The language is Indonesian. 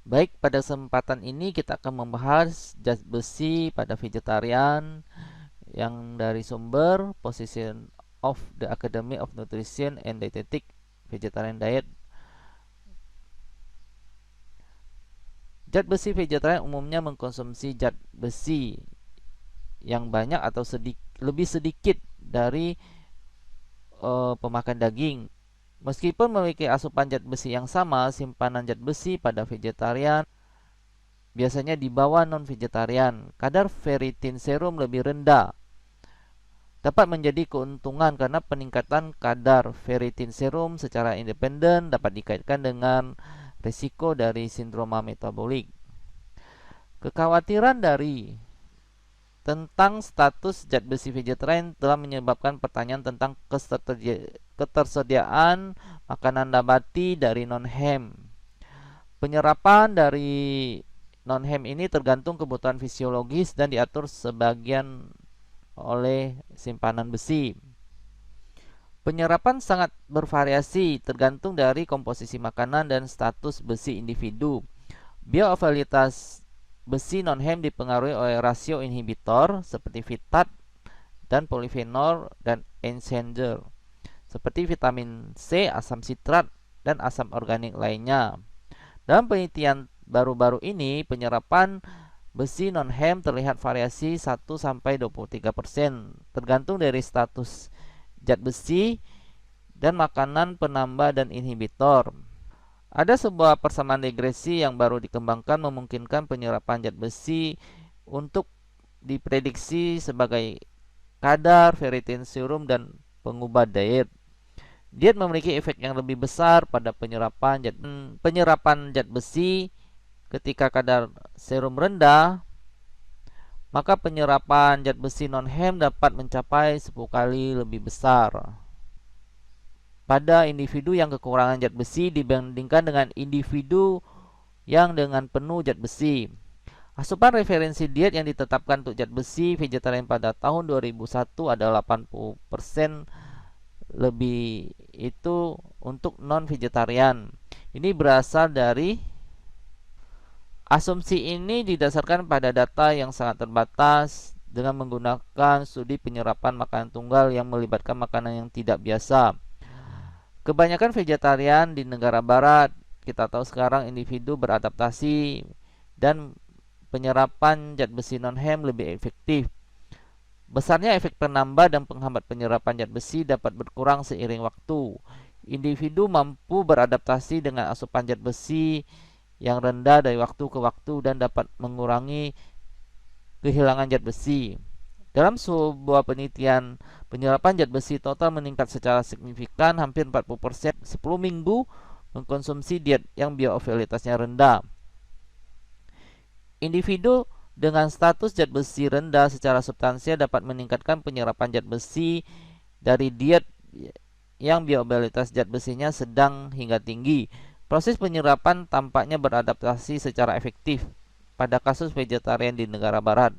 Baik, pada kesempatan ini kita akan membahas zat besi pada vegetarian yang dari sumber Position of the Academy of Nutrition and Dietetic Vegetarian Diet. Zat besi vegetarian umumnya mengkonsumsi zat besi yang banyak atau lebih sedikit dari pemakan daging. Meskipun memiliki asupan zat besi yang sama, simpanan zat besi pada vegetarian biasanya di bawah non-vegetarian. Kadar ferritin serum lebih rendah dapat menjadi keuntungan karena peningkatan kadar ferritin serum secara independen dapat dikaitkan dengan risiko dari sindroma metabolik. Kekhawatiran dari tentang status zat besi vegetarian telah menyebabkan pertanyaan tentang ketersediaan makanan nabati dari non-hem. Penyerapan dari non-hem ini tergantung kebutuhan fisiologis dan diatur sebagian oleh simpanan besi. Penyerapan sangat bervariasi tergantung dari komposisi makanan dan status besi individu. Bioavailabilitas besi non-hem dipengaruhi oleh rasio inhibitor seperti vitat dan polifenol dan enhancer seperti vitamin C, asam sitrat, dan asam organik lainnya. Dalam penelitian baru-baru ini, penyerapan besi non-hem terlihat variasi 1-23% tergantung dari status zat besi dan makanan penambah dan inhibitor. Ada sebuah persamaan regresi yang baru dikembangkan memungkinkan penyerapan zat besi untuk diprediksi sebagai kadar ferritin serum dan pengubah diet. Diet memiliki efek yang lebih besar pada penyerapan zat besi ketika kadar serum rendah, maka penyerapan zat besi non-hem dapat mencapai 10 kali lebih besar pada individu yang kekurangan zat besi dibandingkan dengan individu yang dengan penuh zat besi. Asupan referensi diet yang ditetapkan untuk zat besi vegetarian pada tahun 2001 adalah 80% lebih itu untuk non-vegetarian. Ini berasal dari asumsi ini didasarkan pada data yang sangat terbatas dengan menggunakan studi penyerapan makanan tunggal yang melibatkan makanan yang tidak biasa. Kebanyakan vegetarian di negara barat, kita tahu sekarang individu beradaptasi dan penyerapan zat besi non-hem lebih efektif. Besarnya efek penambah dan penghambat penyerapan zat besi dapat berkurang seiring waktu. Individu mampu beradaptasi dengan asupan zat besi yang rendah dari waktu ke waktu dan dapat mengurangi kehilangan zat besi. Dalam sebuah penelitian, penyerapan zat besi total meningkat secara signifikan hampir 40% 10 minggu mengkonsumsi diet yang bioavailabilitasnya rendah. Individu dengan status zat besi rendah secara substansial dapat meningkatkan penyerapan zat besi dari diet yang bioavailabilitas zat besinya sedang hingga tinggi. Proses penyerapan tampaknya beradaptasi secara efektif pada kasus vegetarian di negara barat.